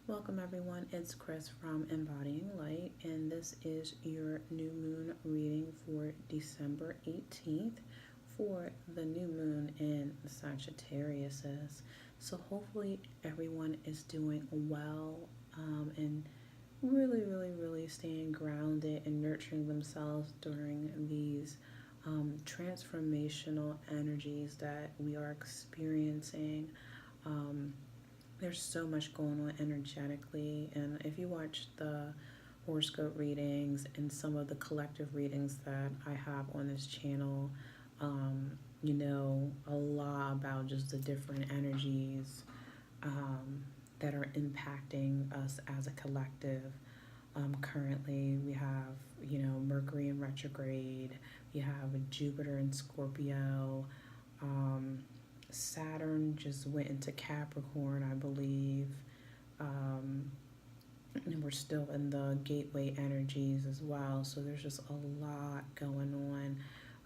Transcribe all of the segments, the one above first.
Welcome everyone, it's Chris from Embodying Light, and this is your new moon reading for December 18th for the new moon in Sagittarius. So hopefully everyone is doing well and really staying grounded and nurturing themselves during these transformational energies that we are experiencing. Um, there's so much going on energetically, and if you watch the horoscope readings and some of the collective readings that I have on this channel, you know a lot about just the different energies um, that are impacting us as a collective. Currently, we have, Mercury in retrograde, we have a Jupiter in Scorpio, um, Saturn just went into Capricorn, I believe. Um, and we're still in the gateway energies as well. So there's just a lot going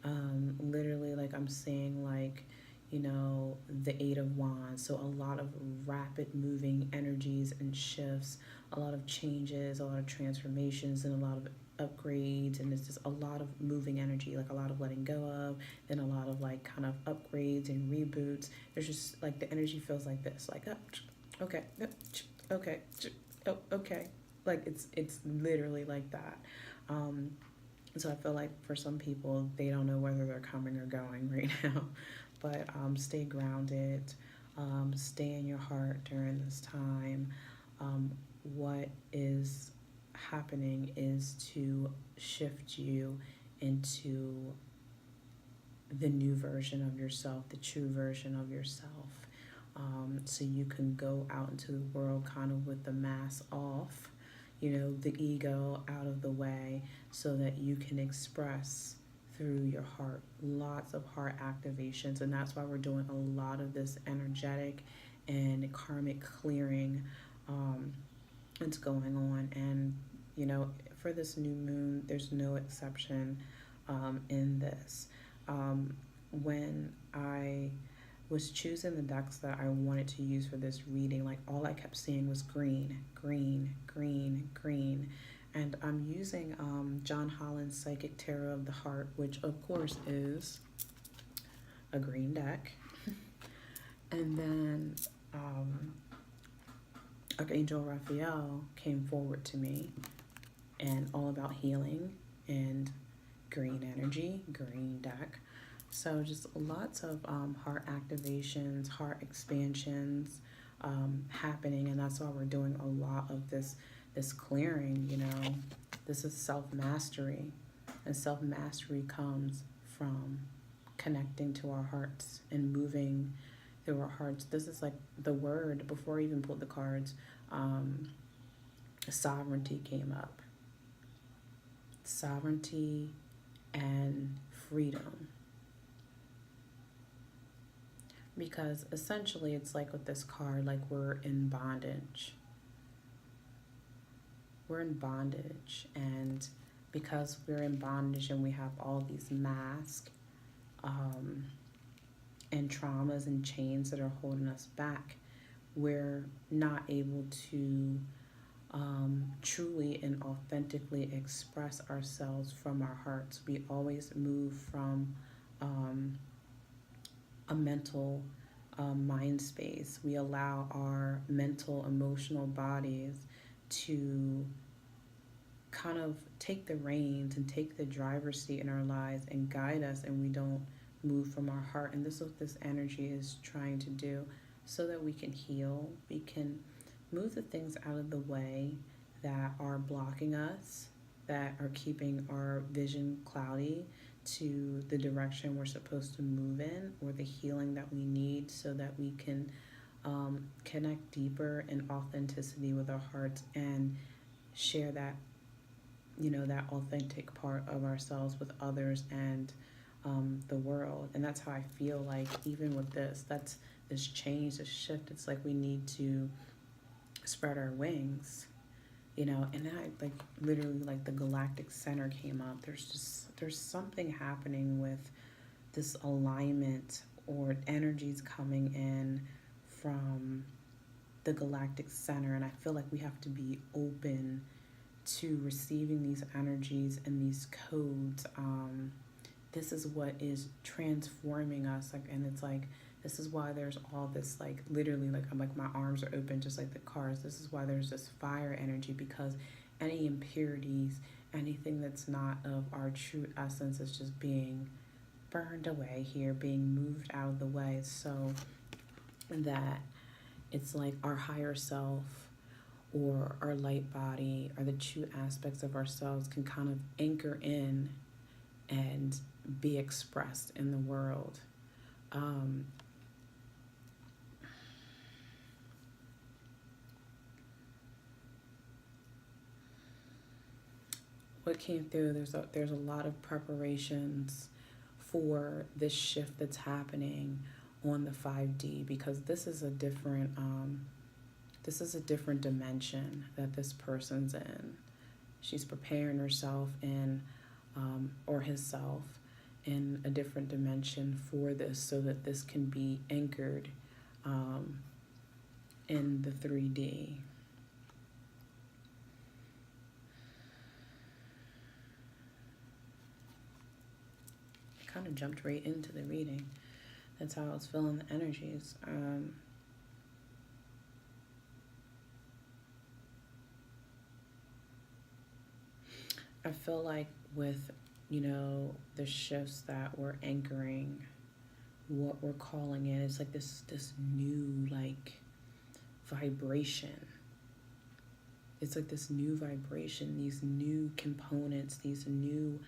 on. Literally, like I'm seeing, like, the Eight of Wands. So a lot of rapid moving energies and shifts, a lot of changes, a lot of transformations, and a lot of upgrades. And it's just a lot of moving energy, like a lot of letting go of, then a lot of like kind of upgrades and reboots. There's just like the energy feels like this, like, oh, okay, okay, oh, okay. Like it's literally like that. Um, so I feel like for some people, they don't know whether they're coming or going right now. But stay grounded, stay in your heart during this time. What is happening is to shift you into the new version of yourself, the true version of yourself. So you can go out into the world kind of with the mask off, the ego out of the way, so that you can express through your heart. Lots of heart activations, and that's why we're doing a lot of this energetic and karmic clearing that's going on. And for this new moon, there's no exception in this. When I was choosing the decks that I wanted to use for this reading, like all I kept seeing was green, green, green, green. And I'm using John Holland's Psychic Tarot of the Heart, which of course is a green deck. And then Archangel Raphael came forward to me, and all about healing and green energy, green deck. So just lots of heart activations, heart expansions happening, and that's why we're doing a lot of this clearing. This is self-mastery, and self-mastery comes from connecting to our hearts and moving through our hearts. This is like the word, before I even pulled the cards, sovereignty came up. Sovereignty and freedom. Because essentially it's like with this card, like we're in bondage. We're in bondage, and because we're in bondage and we have all these masks and traumas and chains that are holding us back, we're not able to truly and authentically express ourselves from our hearts. We always move from a mental mind space. We allow our mental, emotional bodies to kind of take the reins and take the driver's seat in our lives and guide us, and we don't move from our heart. And this is what this energy is trying to do, so that we can heal, we can move the things out of the way that are blocking us, that are keeping our vision cloudy to the direction we're supposed to move in, or the healing that we need, so that we can connect deeper in authenticity with our hearts and share that, that authentic part of ourselves with others and the world. And that's how I feel like, even with that's this change, this shift, it's like we need to spread our wings, and then I like literally, like, the galactic center came up. There's something happening with this alignment, or energies coming in from the galactic center. And I feel like we have to be open to receiving these energies and these codes. This is what is transforming us. Like, and it's like, this is why there's all this, like, literally, like, I'm like, my arms are open just like the cars. This is why there's this fire energy, because any impurities, anything that's not of our true essence is just being burned away here, being moved out of the way, so that it's like our higher self or our light body or the true aspects of ourselves can kind of anchor in and be expressed in the world. What came through, there's a lot of preparations for this shift that's happening on the 5D, because this is a different dimension that this person's in. She's preparing herself or himself in a different dimension for this, so that this can be anchored in the 3D. Kind of jumped right into the reading. That's how I was feeling the energies. I feel like with, the shifts that we're anchoring, what we're calling in, it's like this new, like, vibration. It's like this new vibration, these new components, these new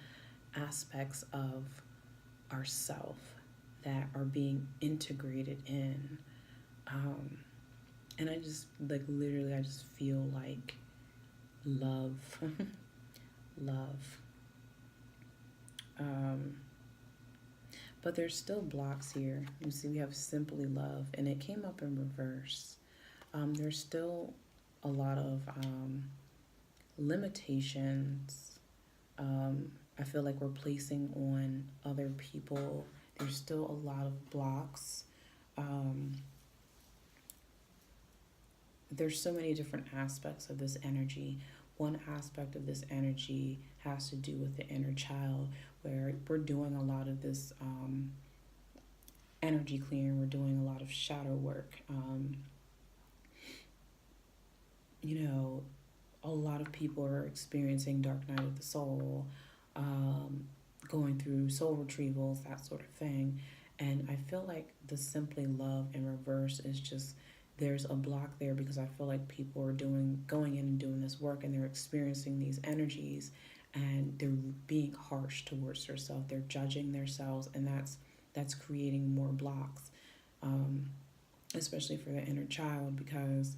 aspects of ourself that are being integrated in. And I just, like, literally, I just feel like love. Love. But there's still blocks here. You see, we have simply love, and it came up in reverse. There's still a lot of limitations. I feel like we're placing on other people. There's still a lot of blocks. There's so many different aspects of this energy. One aspect of this energy has to do with the inner child, where we're doing a lot of this energy clearing. We're doing a lot of shadow work. A lot of people are experiencing dark night of the soul, going through soul retrievals, that sort of thing. And I feel like the simply love in reverse is just, there's a block there, because I feel like people are going in and doing this work, and they're experiencing these energies, and they're being harsh towards themselves. They're judging themselves, and that's creating more blocks, especially for the inner child, because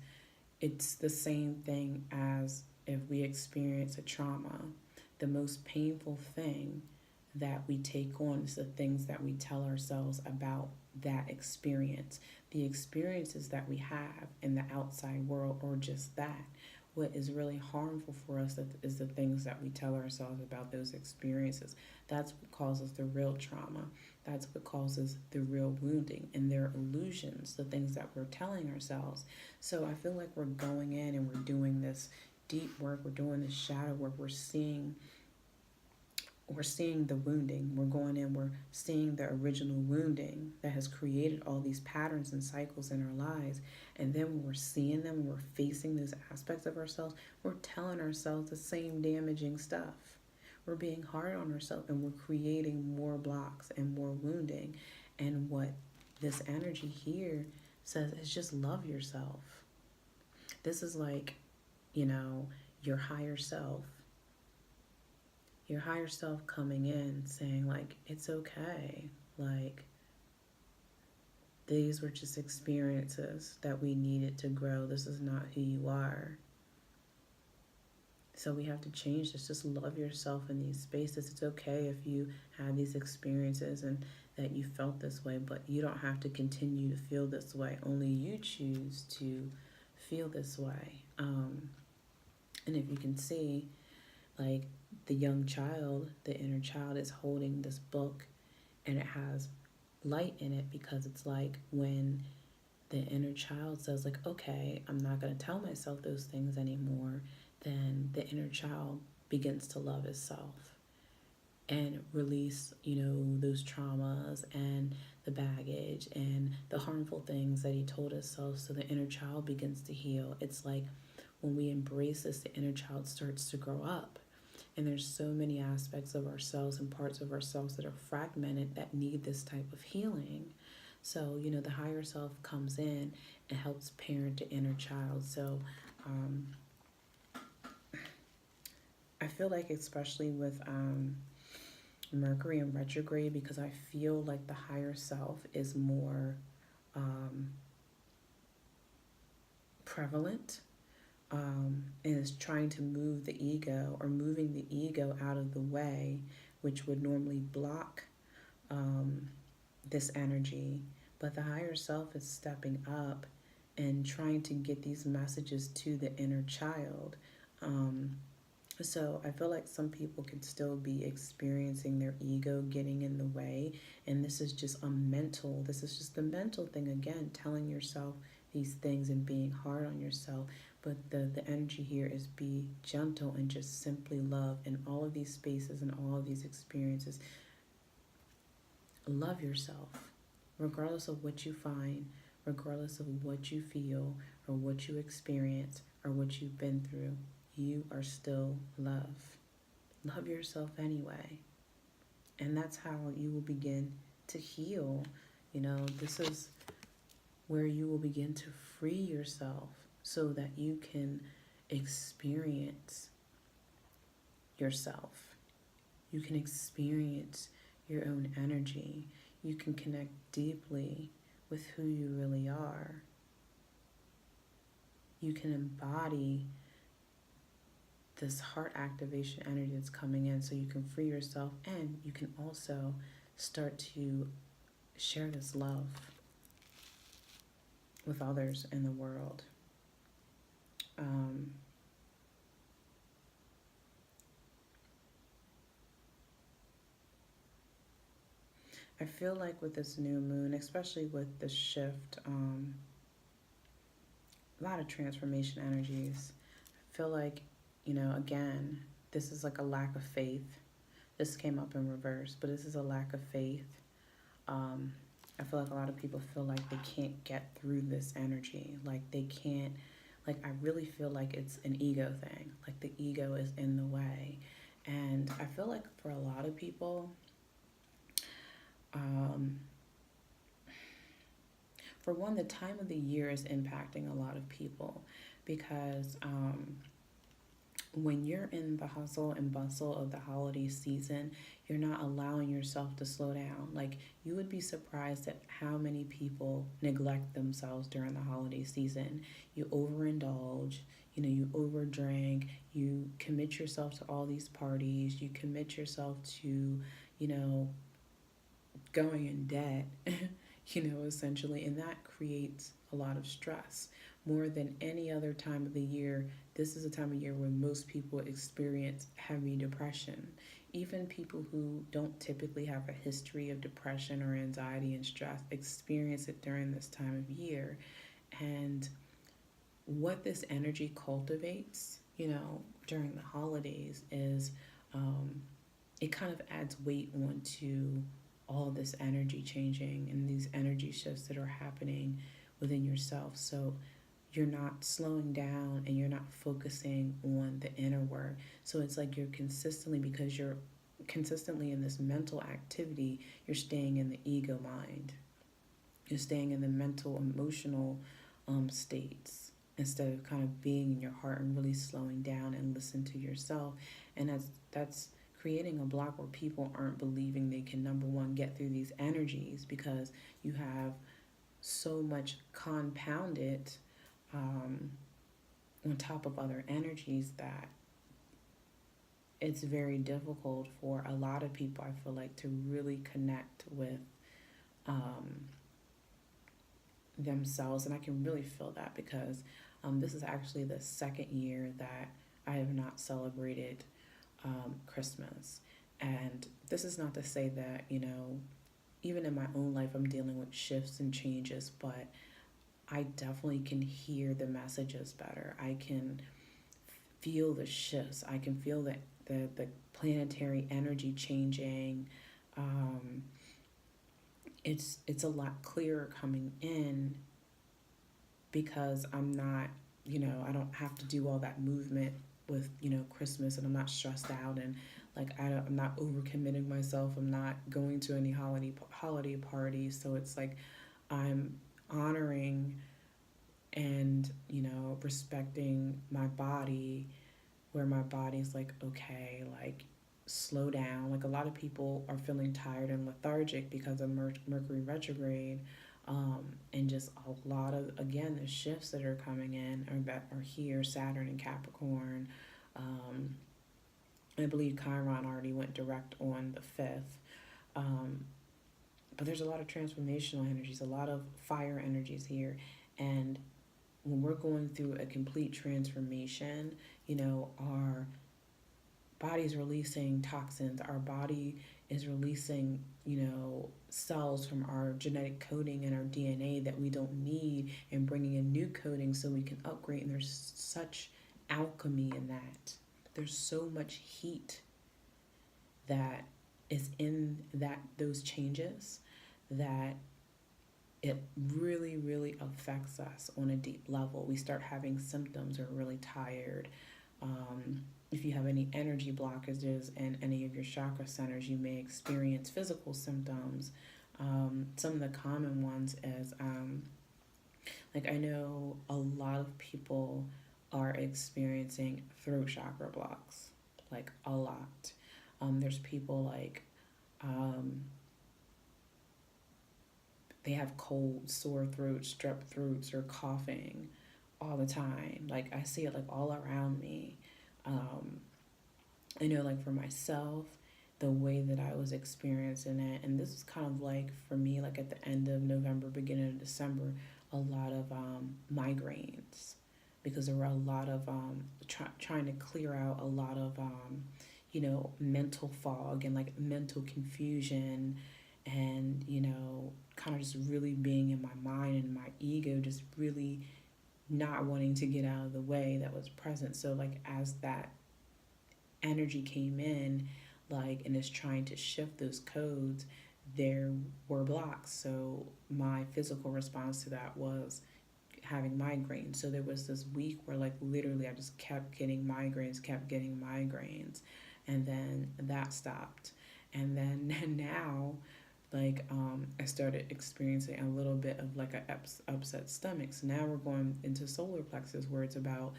it's the same thing as if we experience a trauma. The most painful thing that we take on is the things that we tell ourselves about that experience. The experiences that we have in the outside world are just that. What is really harmful for us is the things that we tell ourselves about those experiences. That's what causes the real trauma. That's what causes the real wounding, and their illusions, the things that we're telling ourselves. So I feel like we're going in and we're doing this deep work. We're doing this shadow work. We're seeing the wounding. We're going in, we're seeing the original wounding that has created all these patterns and cycles in our lives. And then when we're seeing them, we're facing those aspects of ourselves, we're telling ourselves the same damaging stuff. We're being hard on ourselves, and we're creating more blocks and more wounding. And what this energy here says is just love yourself. This is like, your higher self. Your higher self coming in saying, like, it's okay. Like, these were just experiences that we needed to grow. This is not who you are. So we have to change this. Just love yourself in these spaces. It's okay if you had these experiences and that you felt this way, but you don't have to continue to feel this way. Only you choose to feel this way. And if you can see, like, the young child, the inner child, is holding this book, and it has light in it, because it's like when the inner child says, like, okay, I'm not going to tell myself those things anymore, then the inner child begins to love itself and release, those traumas and the baggage and the harmful things that he told himself. So the inner child begins to heal. It's like when we embrace this, the inner child starts to grow up. And there's so many aspects of ourselves and parts of ourselves that are fragmented that need this type of healing. So, the higher self comes in and helps parent the inner child. So, I feel like, especially with Mercury in retrograde, because I feel like the higher self is more prevalent, and is trying to move the ego, or moving the ego out of the way, which would normally block this energy. But the higher self is stepping up and trying to get these messages to the inner child. So I feel like some people could still be experiencing their ego getting in the way. And this is just a mental thing, again, telling yourself these things and being hard on yourself. But the energy here is be gentle and just simply love in all of these spaces and all of these experiences. Love yourself, regardless of what you find, regardless of what you feel or what you experience or what you've been through. You are still love. Love yourself anyway. And that's how you will begin to heal. This is where you will begin to free yourself so that you can experience yourself. You can experience your own energy. You can connect deeply with who you really are. You can embody this heart activation energy that's coming in, so you can free yourself, and you can also start to share this love with others in the world. I feel like with this new moon, especially with the shift, a lot of transformation energies. I feel like, again, this is like a lack of faith. This came up in reverse, but this is a lack of faith. I feel like a lot of people feel like they can't get through this energy. Like they can't, I really feel like it's an ego thing. Like the ego is in the way. And I feel like for a lot of people, for one, the time of the year is impacting a lot of people because when you're in the hustle and bustle of the holiday season, you're not allowing yourself to slow down. Like, you would be surprised at how many people neglect themselves during the holiday season. You overindulge, you overdrink, you commit yourself to all these parties, you commit yourself to, going in debt, essentially, and that creates a lot of stress. More than any other time of the year, this is a time of year where most people experience heavy depression. Even people who don't typically have a history of depression or anxiety and stress experience it during this time of year. And what this energy cultivates, during the holidays is it kind of adds weight onto all this energy changing and these energy shifts that are happening within yourself. So you're not slowing down and you're not focusing on the inner work. So it's like because you're consistently in this mental activity, you're staying in the ego mind. You're staying in the mental, emotional states instead of kind of being in your heart and really slowing down and listen to yourself. And that's creating a block where people aren't believing they can, number one, get through these energies because you have so much compounded on top of other energies that it's very difficult for a lot of people, I feel like, to really connect with themselves. And I can really feel that because this is actually the second year that I have not celebrated Christmas. And this is not to say that, even in my own life, I'm dealing with shifts and changes, but I definitely can hear the messages better. I can feel the shifts. I can feel the planetary energy changing. Um, it's a lot clearer coming in because I'm not, I don't have to do all that movement with, Christmas, and I'm not stressed out, and like I'm not overcommitting myself. I'm not going to any holiday parties. So it's like I'm honoring and, respecting my body, where my body's like, okay, like slow down. Like a lot of people are feeling tired and lethargic because of Mercury retrograde. And just a lot of, again, the shifts that are coming in or that are here, Saturn and Capricorn. Um, I believe Chiron already went direct on the 5th. Um, but there's a lot of transformational energies, a lot of fire energies here. And when we're going through a complete transformation, our body's releasing toxins. Our body is releasing, cells from our genetic coding and our DNA that we don't need, and bringing in new coding so we can upgrade. And there's such alchemy in that. There's so much heat that is in those changes that it really, really affects us on a deep level. We start having symptoms. We're really tired. If you have any energy blockages in any of your chakra centers, you may experience physical symptoms. Some of the common ones is, like, I know a lot of people are experiencing throat chakra blocks, like a lot. There's people like, um, they have cold, sore throats, strep throats, or coughing all the time. Like I see it like all around me. Um, I know, like for myself, the way that I was experiencing it, and this is kind of like for me, like at the end of November, beginning of December, a lot of migraines, because there were a lot of trying to clear out a lot of mental fog and like mental confusion, and kind of just really being in my mind and my ego, just really not wanting to get out of the way that was present. So like as that energy came in, like, and is trying to shift those codes, there were blocks. So my physical response to that was having migraines. So there was this week where like literally I just kept getting migraines, and then that stopped. And then now, like, I started experiencing a little bit of like a upset stomach. So now we're going into solar plexus, where it's about,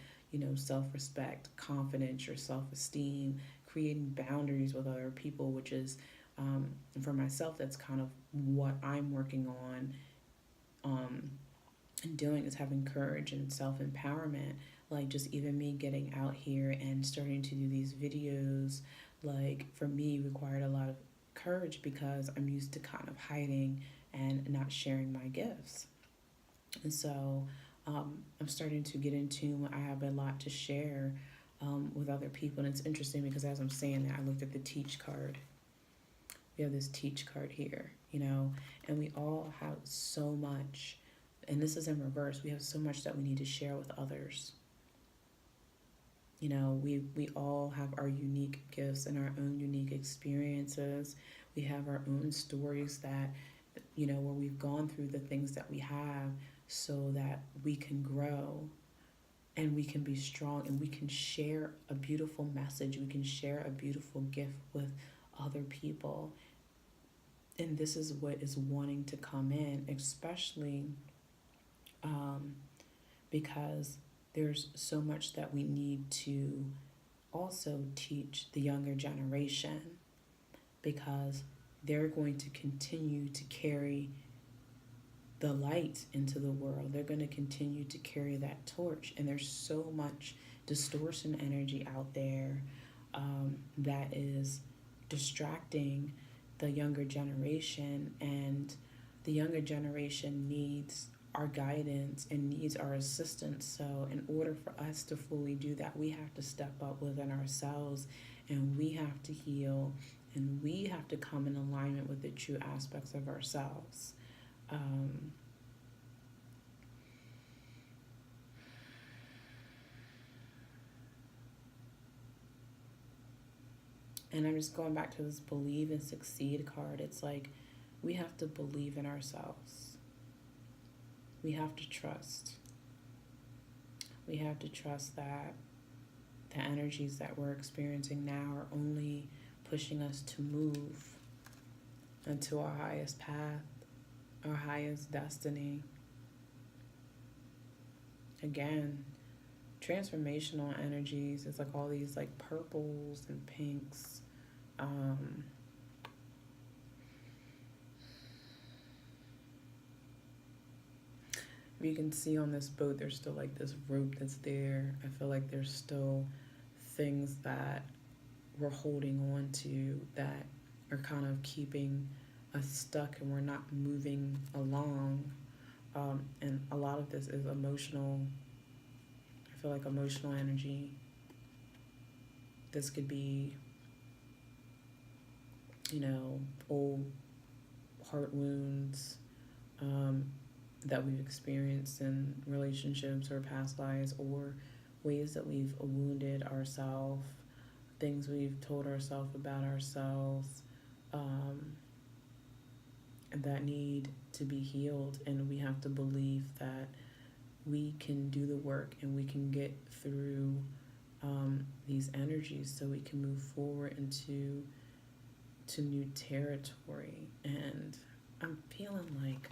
self-respect, confidence, your self-esteem, creating boundaries with other people, which is, for myself, that's kind of what I'm working on, um, and doing, is having courage and self-empowerment. Like just even me getting out here and starting to do these videos, like for me required a lot of courage, because I'm used to kind of hiding and not sharing my gifts. And so, I'm starting to get into, I have a lot to share, with other people. And it's interesting because as I'm saying that, I looked at the teach card. We have this teach card here, and we all have so much. And this is in reverse. We have so much that we need to share with others. We all have our unique gifts and our own unique experiences. We have our own stories that, where we've gone through the things that we have, so that we can grow and we can be strong, and we can share a beautiful message. We can share a beautiful gift with other people. And this is what is wanting to come in, especially, because there's so much that we need to also teach the younger generation, because they're going to continue to carry the light into the world. They're going to continue to carry that torch. And there's so much distortion energy out there, that is distracting the younger generation. And the younger generation needs our guidance and needs our assistance. So in order for us to fully do that, we have to step up within ourselves, and we have to heal, and we have to come in alignment with the true aspects of ourselves. Um, And I'm just going back to this believe and succeed card. It's like we have to believe in ourselves. We have to trust. We have to trust that the energies that we're experiencing now are only pushing us to move into our highest path, our highest destiny. Again, transformational energies is like all these like purples and pinks. You can see on this boat there's still like this rope that's there. I feel like there's still things that we're holding on to that are kind of keeping us stuck and we're not moving along. And a lot of this is emotional. I feel like emotional energy. This could be, old heart wounds that we've experienced in relationships or past lives, or ways that we've wounded ourselves, things we've told ourselves about ourselves that need to be healed. And we have to believe that we can do the work and we can get through these energies so we can move forward into new territory. And I'm feeling like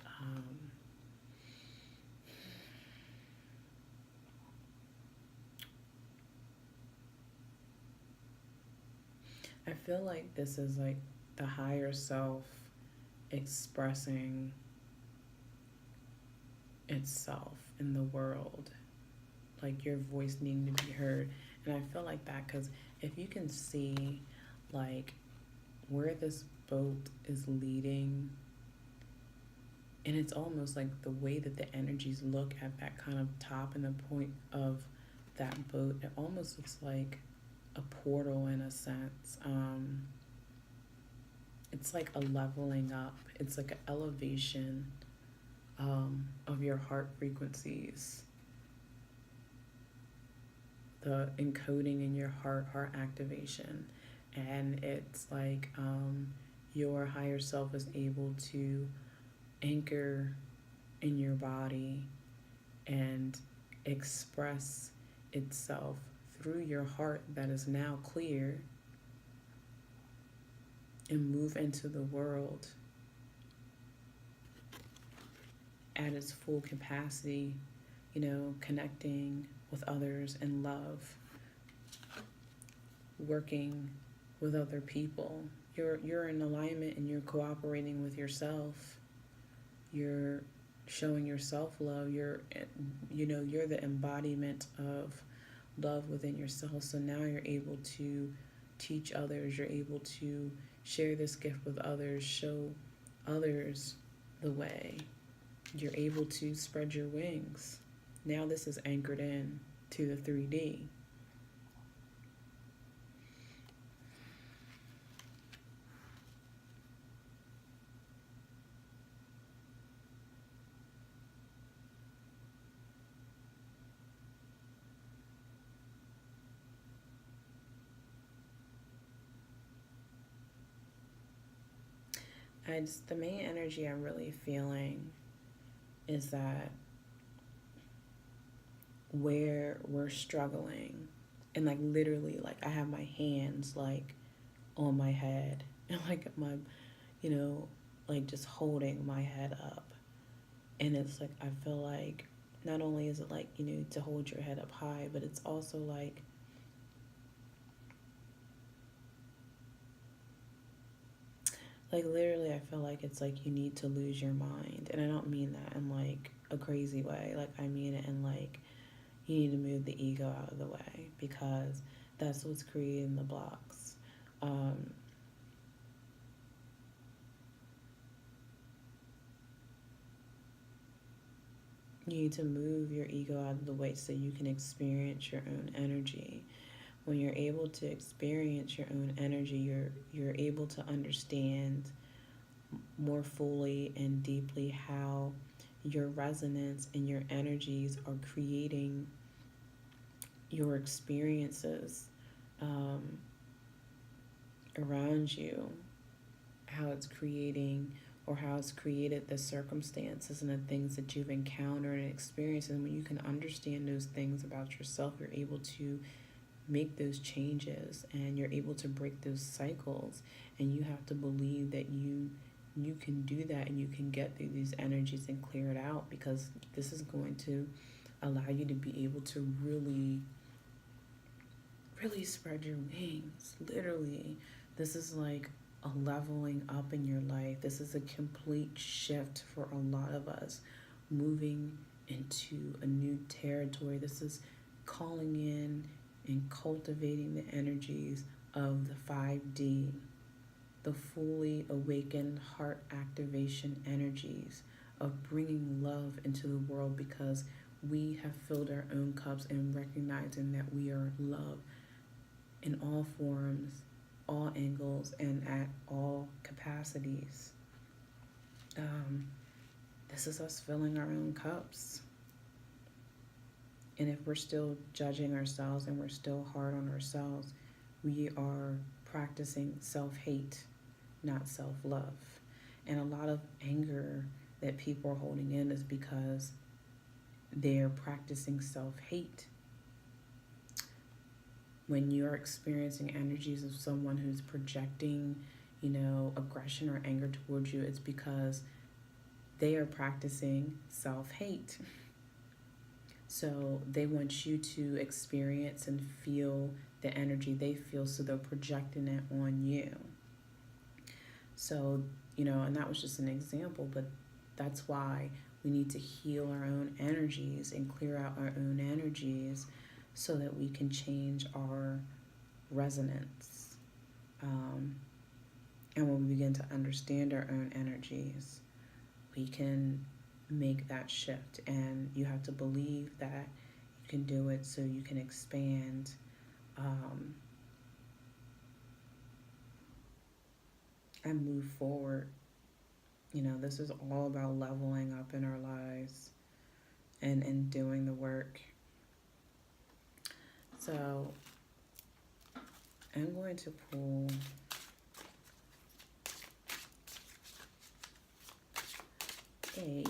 I feel like this is like the higher self expressing itself in the world, like your voice needing to be heard. And I feel like that because if you can see like where this boat is leading, and it's almost like the way that the energies look at that kind of top and the point of that boat, it almost looks like a portal in a sense. It's like a leveling up. It's like an elevation of your heart frequencies. The encoding in your heart activation. And it's like your higher self is able to anchor in your body and express itself through your heart that is now clear and move into the world at its full capacity, connecting with others in love, working with other people. You're in alignment and you're cooperating with yourself. You're showing yourself love. You're the embodiment of love within yourself. So now you're able to teach others. You're able to share this gift with others, show others the way. You're able to spread your wings. Now this is anchored in to the 3D. The main energy I'm really feeling is that where we're struggling, and like literally, like I have my hands like on my head and like my, like just holding my head up. And it's like, I feel like not only is it like, to hold your head up high, but it's also like literally I feel like it's like you need to lose your mind. And I don't mean that in like a crazy way. Like I mean it in like you need to move the ego out of the way, because that's what's creating the blocks. You need to move your ego out of the way so you can experience your own energy. When you're able to experience your own energy, you're able to understand more fully and deeply how your resonance and your energies are creating your experiences around you, how it's creating or how it's created the circumstances and the things that you've encountered and experienced. And when you can understand those things about yourself, you're able to make those changes and you're able to break those cycles. And you have to believe that you can do that and you can get through these energies and clear it out, because this is going to allow you to be able to really spread your wings. Literally, this is like a leveling up in your life. This is a complete shift for a lot of us, moving into a new territory. This is calling in and cultivating the energies of the 5D, the fully awakened heart activation energies of bringing love into the world, because we have filled our own cups and recognizing that we are love in all forms, all angles, and at all capacities. This is us filling our own cups. And if we're still judging ourselves and we're still hard on ourselves, we are practicing self-hate, not self-love. And a lot of anger that people are holding in is because they're practicing self-hate. When you're experiencing energies of someone who's projecting, aggression or anger towards you, it's because they are practicing self-hate. So they want you to experience and feel the energy they feel, so they're projecting it on you. So, and that was just an example, but that's why we need to heal our own energies and clear out our own energies so that we can change our resonance. And when we begin to understand our own energies, we can make that shift. And you have to believe that you can do it so you can expand and move forward. This is all about leveling up in our lives and doing the work. So I'm going to pull a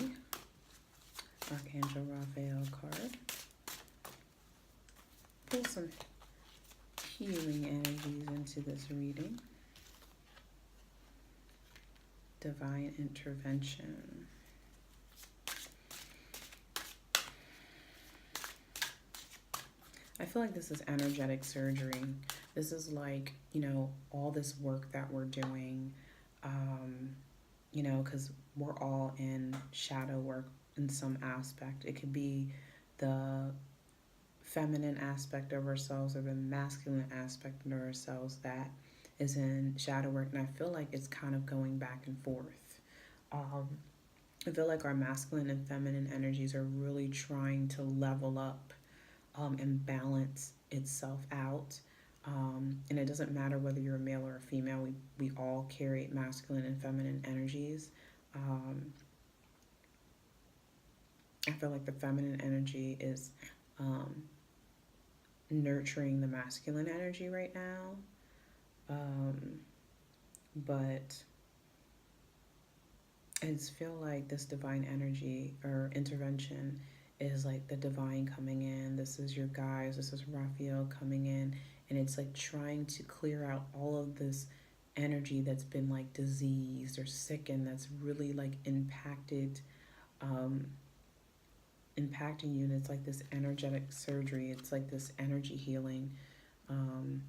Archangel Raphael card. Pull some healing energies into this reading. Divine intervention. I feel like this is energetic surgery. This is like, all this work that we're doing, because we're all in shadow work in some aspect. It could be the feminine aspect of ourselves or the masculine aspect of ourselves that is in shadow work. And I feel like it's kind of going back and forth. I feel like our masculine and feminine energies are really trying to level up and balance itself out. And it doesn't matter whether you're a male or a female, we all carry masculine and feminine energies. I feel like the feminine energy is nurturing the masculine energy right now. But I just feel like this divine energy or intervention is like the divine coming in. This is your guys, this is Raphael coming in, and it's like trying to clear out all of this energy that's been like diseased or sickened, that's really like impacting you. And it's like this energetic surgery, it's like this energy healing, and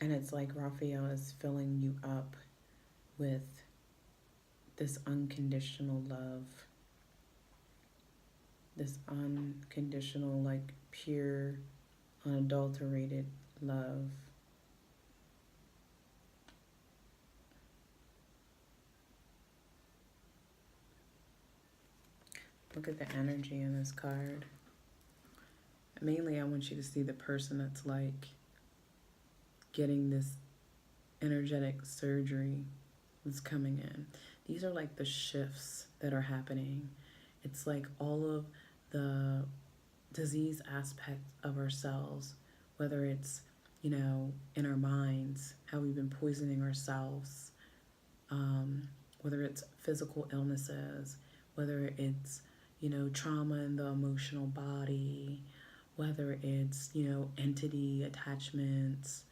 it's like Raphael is filling you up with this unconditional love, this unconditional, like pure, unadulterated love. Look at the energy in this card. Mainly, I want you to see the person that's like getting this energetic surgery that's coming in. These are like the shifts that are happening. It's like all of the disease aspects of ourselves, whether it's in our minds, how we've been poisoning ourselves, whether it's physical illnesses, whether it's, trauma in the emotional body, whether it's, entity attachments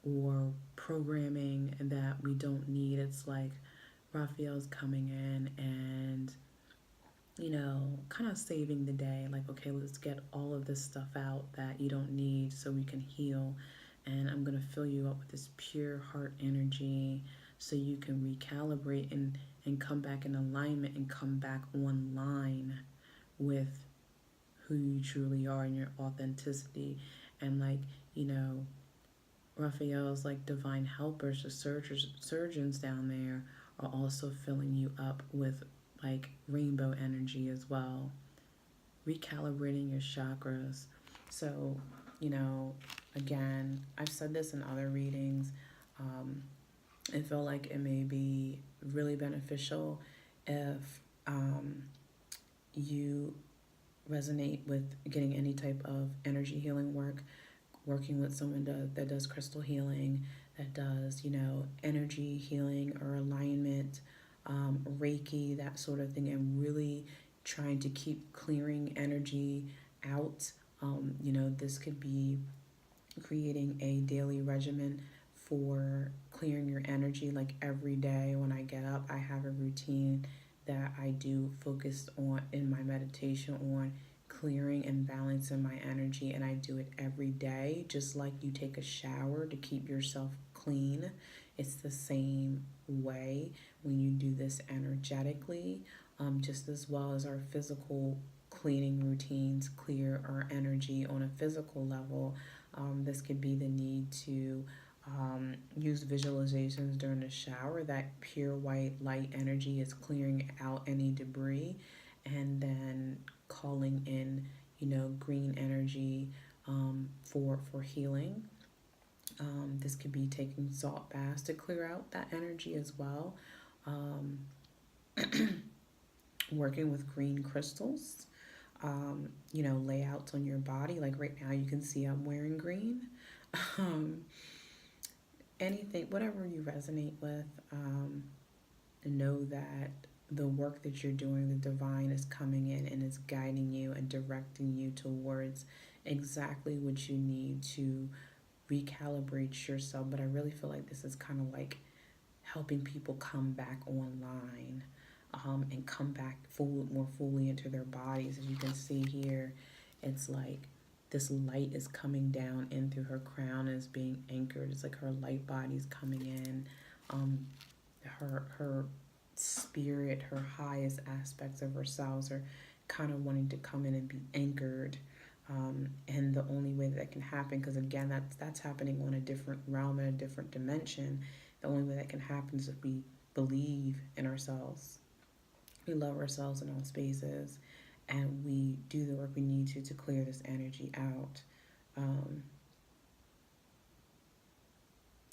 or programming that we don't need. It's like Raphael's coming in and, kind of saving the day. Like, okay, let's get all of this stuff out that you don't need so we can heal. And I'm going to fill you up with this pure heart energy so you can recalibrate and come back in alignment and come back online with who you truly are and your authenticity. And like, you know, Raphael's like divine helpers, the surgeons down there are also filling you up with like rainbow energy as well, recalibrating your chakras. So, you know, again, I've said this in other readings. Um, I feel like it may be really beneficial if you resonate with getting any type of energy healing work, working with someone that does crystal healing, that does, energy healing or alignment, Reiki, that sort of thing, and really trying to keep clearing energy out. This could be creating a daily regimen for clearing your energy. Like every day when I get up, I have a routine that I do focused on in my meditation on clearing and balancing my energy, and I do it every day, just like you take a shower to keep yourself clean. It's the same way when you do this energetically, just as well as our physical cleaning routines clear our energy on a physical level. This could be the need to use visualizations during the shower. That pure white light energy is clearing out any debris, and then calling in, green energy for healing. This could be taking salt baths to clear out that energy as well. Um, Working with green crystals, layouts on your body. Like right now, you can see I'm wearing green. Um, Anything, whatever you resonate with, know that the work that you're doing, the divine is coming in and is guiding you and directing you towards exactly what you need to recalibrate yourself. But I really feel like this is kind of like helping people come back online, and come back more fully into their bodies. As you can see here, it's like this light is coming down in through her crown and is being anchored. It's like her light body's coming in. Um, her spirit, her highest aspects of herself are kind of wanting to come in and be anchored. And the only way that can happen, because again, that's happening on a different realm and a different dimension. The only way that can happen is if we believe in ourselves, we love ourselves in all spaces, and we do the work we need to clear this energy out. Um,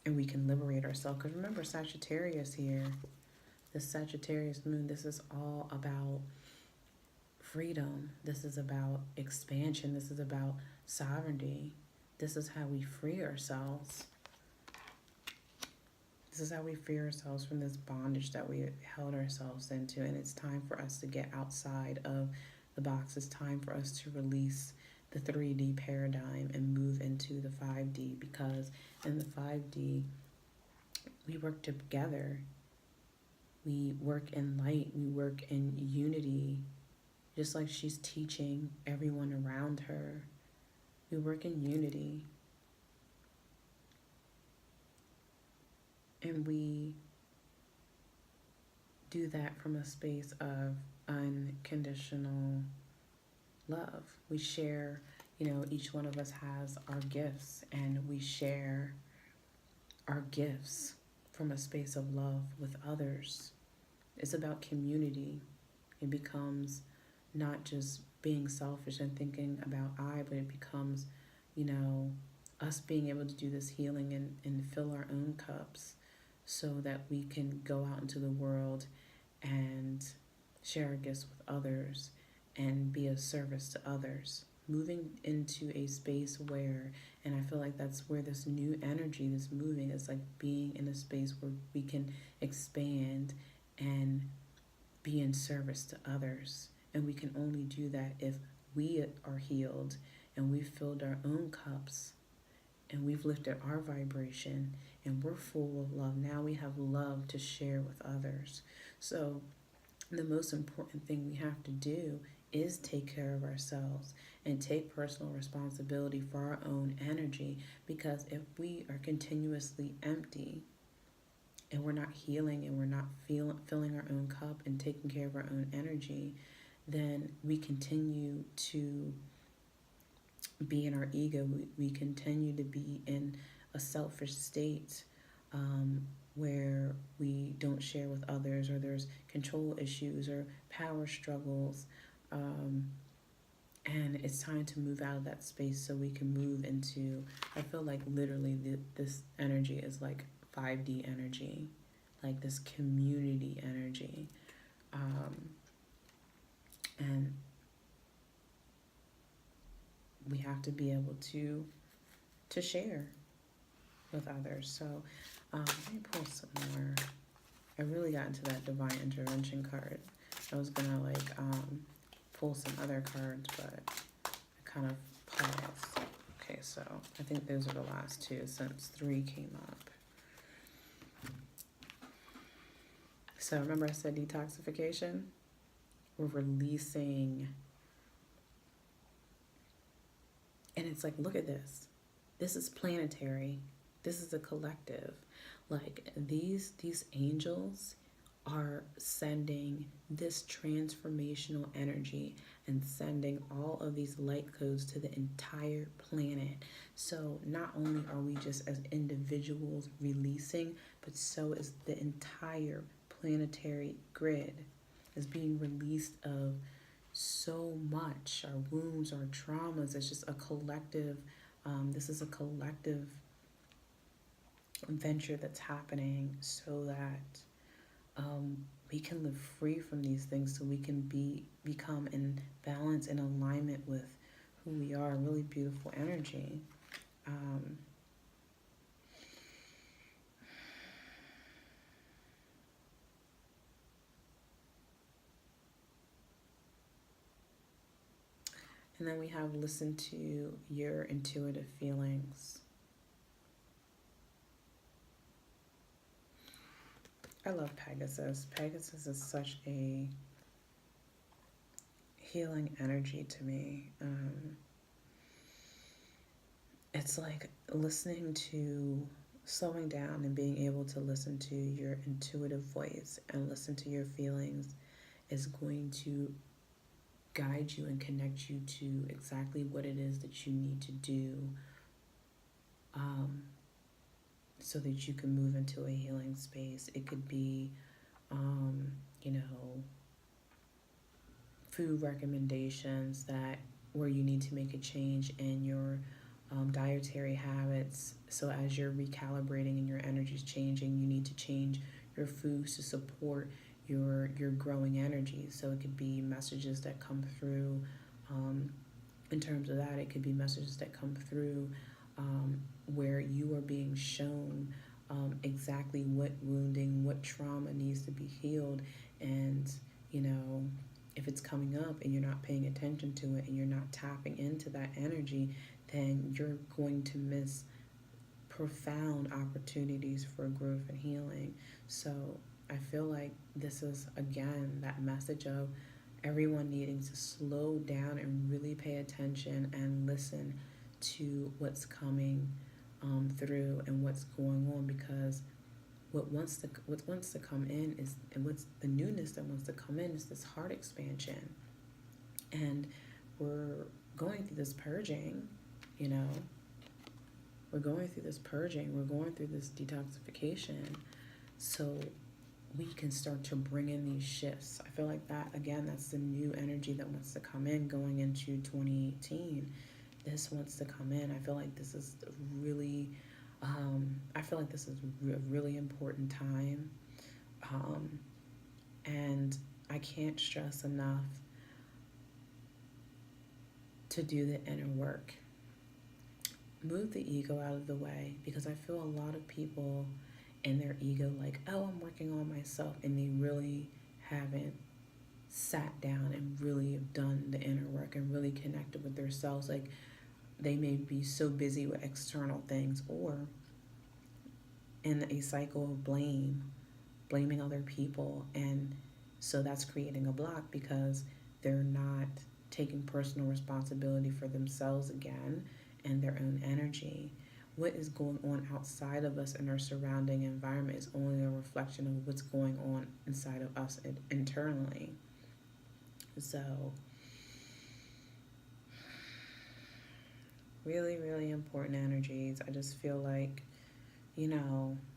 and we can liberate ourselves. Because remember, Sagittarius here, this Sagittarius moon, this is all about freedom. This is about expansion. This is about sovereignty. This is how we free ourselves. This is how we free ourselves from this bondage that we held ourselves into. And it's time for us to get outside of the box. It's time for us to release the 3D paradigm and move into the 5D, because in the 5D, we work together. We work in light. We work in unity, just like she's teaching everyone around her. We work in unity. And we do that from a space of unconditional love. We share, each one of us has our gifts, and we share our gifts from a space of love with others. It's about community. It becomes not just being selfish and thinking about I, but it becomes, us being able to do this healing and fill our own cups so that we can go out into the world and share our gifts with others and be of service to others. moving into a space where, and I feel like that's where this new energy, this moving, is like being in a space where we can expand and be in service to others. And we can only do that if we are healed and we've filled our own cups and we've lifted our vibration and we're full of love. Now we have love to share with others. So the most important thing we have to do is take care of ourselves and take personal responsibility for our own energy, because if we are continuously empty and we're not healing and we're not filling our own cup and taking care of our own energy, then we continue to be in our ego. We continue to be in a selfish state, where we don't share with others, or there's control issues or power struggles. And it's time to move out of that space so we can move into, I feel like literally this energy is like 5D energy, like this community energy. And we have to be able to share with others. So let me pull some more. I really got into that divine intervention card. I was gonna pull some other cards, but I kind of paused. Okay, so I think those are the last two since 3 came up. So remember I said detoxification? We're releasing. And it's like, look at this. This is planetary. This is a collective. Like these angels are sending this transformational energy and sending all of these light codes to the entire planet. So not only are we just as individuals releasing, but so is the entire planetary grid is being released of so much. Our wounds, our traumas. It's just a collective, this is a collective venture that's happening so that we can live free from these things, so we can become in balance and alignment with who we are. Really beautiful energy. And then we have listen to your intuitive feelings. I love Pegasus. Pegasus is such a healing energy to me. It's like slowing down and being able to listen to your intuitive voice and listen to your feelings is going to guide you and connect you to exactly what it is that you need to do, so that you can move into a healing space. It could be, food recommendations where you need to make a change in your dietary habits. So as you're recalibrating and your energy's changing, you need to change your foods to support your growing energy. So it could be messages that come through, in terms of that. It could be messages that come through where you are being shown exactly what wounding, what trauma needs to be healed. And if it's coming up and you're not paying attention to it and you're not tapping into that energy, then you're going to miss profound opportunities for growth and healing. So I feel like this is, again, that message of everyone needing to slow down and really pay attention and listen to what's coming through and what's going on, because what wants to come in is, and what's the newness that wants to come in is this heart expansion. And we're going through this purging, we're going through this purging, we're going through this detoxification, so we can start to bring in these shifts. I feel like that, again, that's the new energy that wants to come in going into 2018. This wants to come in. I feel like this is really, a really important time. And I can't stress enough to do the inner work. Move the ego out of the way, because I feel a lot of people in their ego, like, oh, I'm working on myself, and they really haven't sat down and really have done the inner work and really connected with themselves. Like, they may be so busy with external things, or in a cycle of blaming other people, and so that's creating a block because they're not taking personal responsibility for themselves again and their own energy. What is going on outside of us in our surrounding environment is only a reflection of what's going on inside of us internally. So, really, really important energies. I just feel like,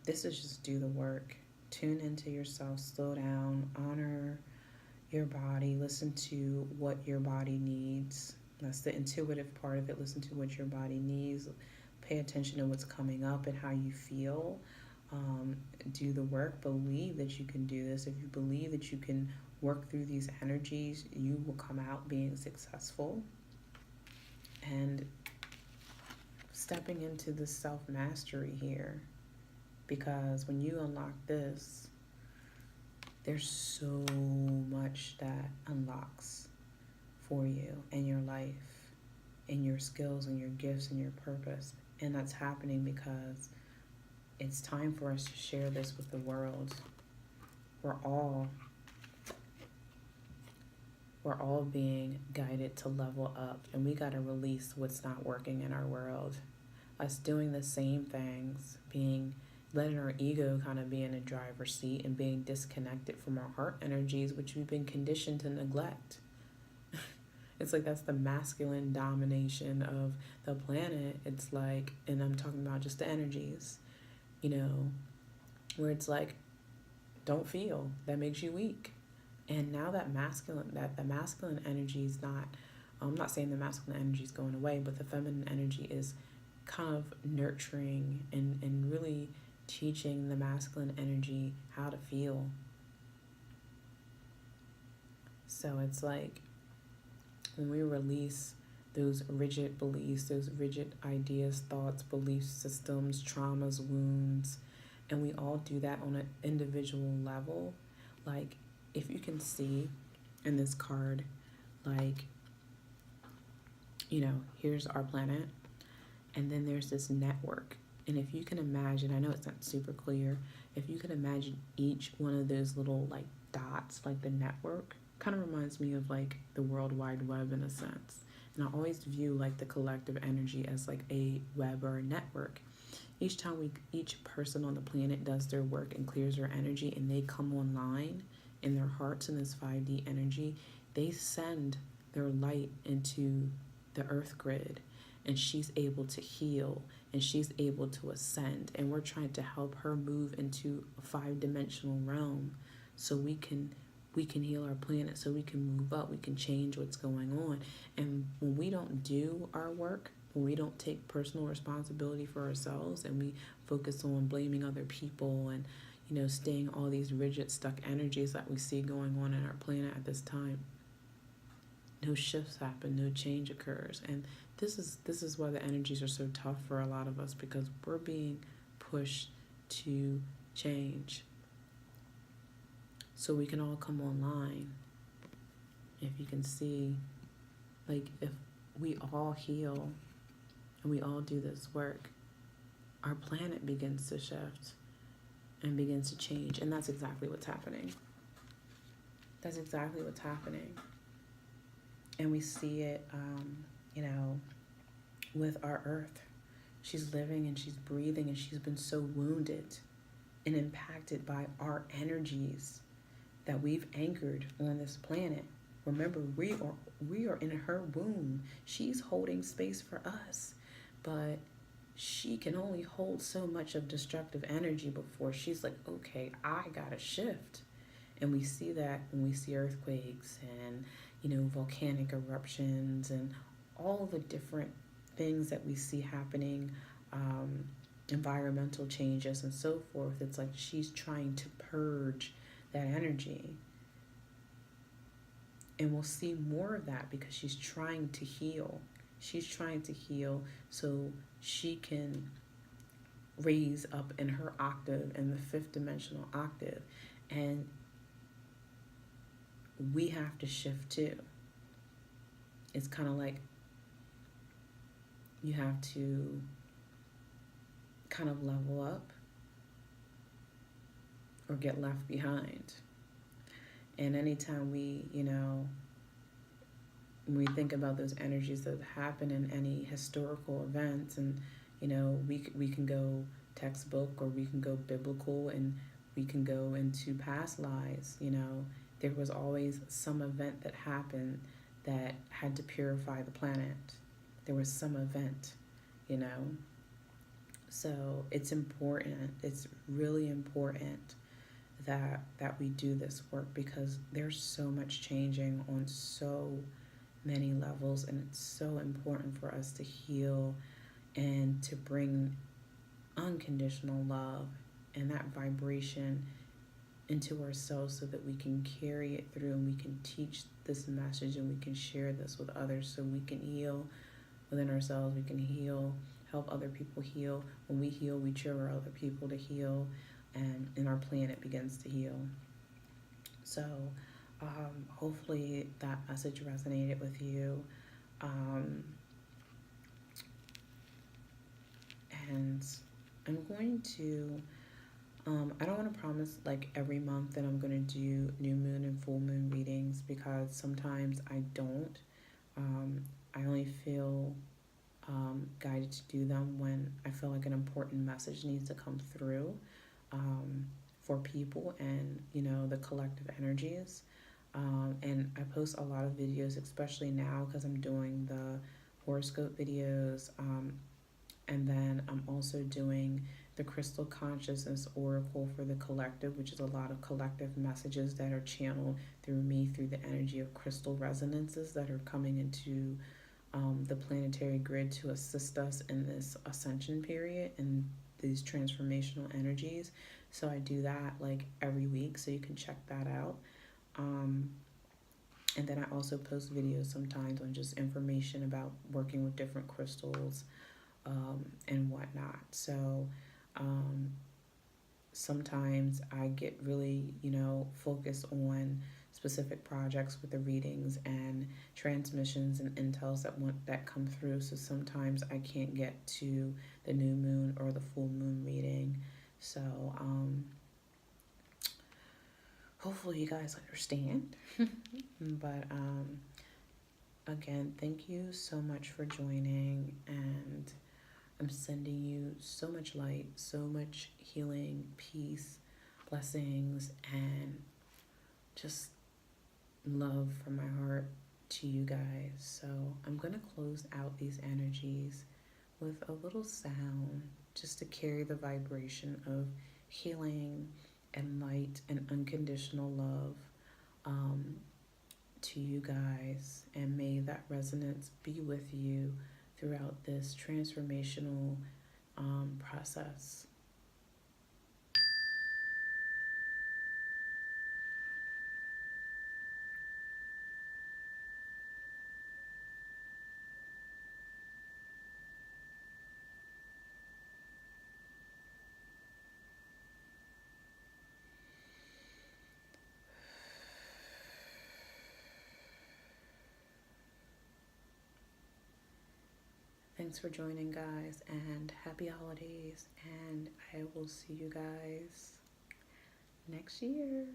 this is just do the work. Tune into yourself, slow down, honor your body, listen to what your body needs. That's the intuitive part of it. Listen to what your body needs. Pay attention to what's coming up and how you feel. Do the work. Believe that you can do this. If you believe that you can work through these energies, you will come out being successful. And stepping into the self-mastery here, because when you unlock this, there's so much that unlocks for you and your life and your skills and your gifts and your purpose. And that's happening because it's time for us to share this with the world. We're all being guided to level up, and we got to release what's not working in our world. Us doing the same things, letting our ego kind of be in a driver's seat and being disconnected from our heart energies, which we've been conditioned to neglect. It's like that's the masculine domination of the planet. It's like, and I'm talking about just the energies, where it's like, don't feel, that makes you weak. And now that the masculine energy is not, I'm not saying the masculine energy is going away, but the feminine energy is kind of nurturing and really teaching the masculine energy how to feel. So it's like, when we release those rigid beliefs, those rigid ideas, thoughts, belief systems, traumas, wounds, and we all do that on an individual level. Like, if you can see in this card, like, here's our planet, and then there's this network. And if you can imagine, I know it's not super clear, if you can imagine each one of those little like dots, like the network, kind of reminds me of like the World Wide Web in a sense. And I always view like the collective energy as like a web or a network. Each person on the planet does their work and clears their energy, and they come online in their hearts in this 5D energy, they send their light into the earth grid, and she's able to heal and she's able to ascend, and we're trying to help her move into a 5-dimensional realm so we can heal our planet, so we can move up, we can change what's going on. And when we don't do our work, when we don't take personal responsibility for ourselves, and we focus on blaming other people and staying all these rigid, stuck energies that we see going on in our planet at this time, no shifts happen, no change occurs. And this is why the energies are so tough for a lot of us, because we're being pushed to change so we can all come online. If you can see, like, if we all heal and we all do this work, our planet begins to shift and begins to change. And that's exactly what's happening. That's exactly what's happening. And we see it, with our earth. She's living and she's breathing, and she's been so wounded and impacted by our energies that we've anchored on this planet. Remember, we are in her womb. She's holding space for us, but she can only hold so much of destructive energy before she's like, okay, I gotta shift. And we see that when we see earthquakes and volcanic eruptions and all the different things that we see happening, environmental changes and so forth. It's like she's trying to purge that energy. And we'll see more of that because she's trying to heal. She's trying to heal so she can raise up in her octave, in the fifth dimensional octave. And we have to shift too. It's kind of like you have to kind of level up or get left behind. And anytime we, when we think about those energies that happen in any historical events, and we can go textbook or we can go biblical, and we can go into past lives. There was always some event that happened that had to purify the planet. There was some event, so it's important. It's really important that we do this work, because there's so much changing on so many levels, and it's so important for us to heal and to bring unconditional love and that vibration into ourselves so that we can carry it through, and we can teach this message, and we can share this with others, so we can heal within ourselves. We can heal, help other people heal. When we heal, we trigger other people to heal, and our planet begins to heal. So hopefully that message resonated with you. And I'm going to, I don't want to promise like every month that I'm going to do new moon and full moon readings, because sometimes I don't. I only feel guided to do them when I feel like an important message needs to come through for people and, the collective energies. And I post a lot of videos, especially now because I'm doing the horoscope videos. And then I'm also doing the Crystal Consciousness Oracle for the collective, which is a lot of collective messages that are channeled through me, through the energy of crystal resonances that are coming into the planetary grid to assist us in this ascension period and these transformational energies. So I do that like every week, so you can check that out. And then I also post videos sometimes on just information about working with different crystals and whatnot. So sometimes I get really, focused on specific projects with the readings and transmissions and intels that come through. So sometimes I can't get to the new moon or the full moon reading. So hopefully you guys understand. But again, thank you so much for joining, and I'm sending you so much light, so much healing, peace, blessings, and just love from my heart to you guys. So I'm going to close out these energies with a little sound just to carry the vibration of healing and light and unconditional love to you guys. And may that resonance be with you throughout this transformational process. Thanks for joining, guys, and happy holidays, and I will see you guys next year.